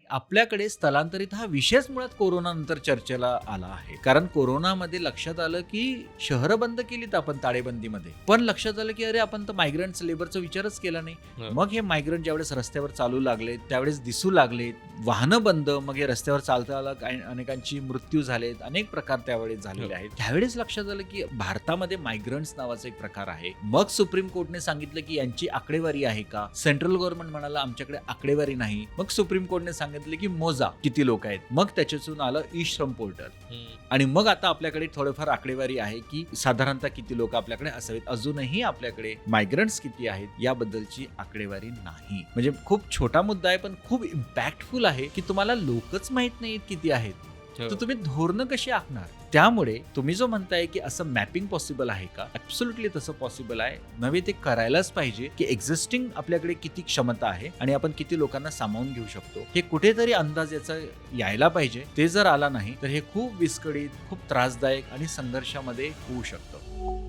आपल्याकडे स्थलांतरित हा विषयच मुळात कोरोनानंतर चर्चेला आला आहे. कारण कोरोनामध्ये लक्षात आलं की शहरं बंद केलीत आपण ताळेबंदीमध्ये, पण लक्षात आलं की अरे आपण तर मायग्रंट्स लेबरचा विचारच केला नाही. मग हे मायग्रंट ज्यावेळेस रस्त्यावर चालू लागले त्यावेळेस दिसू लागले, वाहनं बंद, मग हे रस्त्यावर चालता अनेकांची मृत्यू झालेत, अनेक प्रकार त्यावेळेस झालेले आहेत. त्यावेळेस लक्षात आलं की भारतामध्ये मायग्रंट्स नावाचा एक प्रकार आहे. मग सुप्रीम कोर्टने सांगितलं की यांची आकडेवारी आहे का. सेंट्रल गव्हर्नमेंट म्हणाला आमच्याकडे आकडेवारी नाही. मग सुप्रीम कोर्टने सांगितलं की मोजा किती लोक आहेत. मग त्याच्यातून आलं ई श्रम पोर्टल आणि मग आता आपल्याकडे थोडंफार आकडेवारी आहे की साधारणतः किती लोक आपल्याकडे असावेत. अजूनही आपल्याकडे मायग्रंट्स किती आहेत याबद्दलची आकडेवारी नाही. म्हणजे खूप छोटा मुद्दा आहे पण खूप इम्पॅक्टफुल आहे की तुम्हाला लोकच माहित नाहीत किती आहेत, तर तुम्ही धोरणं कशी आखणार. त्यामुळे तुम्ही जो म्हणताय की असं मॅपिंग पॉसिबल आहे का, ऍब्सोल्युटली तसं पॉसिबल आहे. नव्हे ते करायलाच पाहिजे की एक्झिस्टिंग आपल्याकडे किती क्षमता आहे आणि आपण किती लोकांना सामावून घेऊ शकतो. हे कुठेतरी अंदाज याचा यायला पाहिजे. ते जर आला नाही तर हे खूप विस्कळीत, खूप त्रासदायक आणि संघर्षामध्ये होऊ शकतं.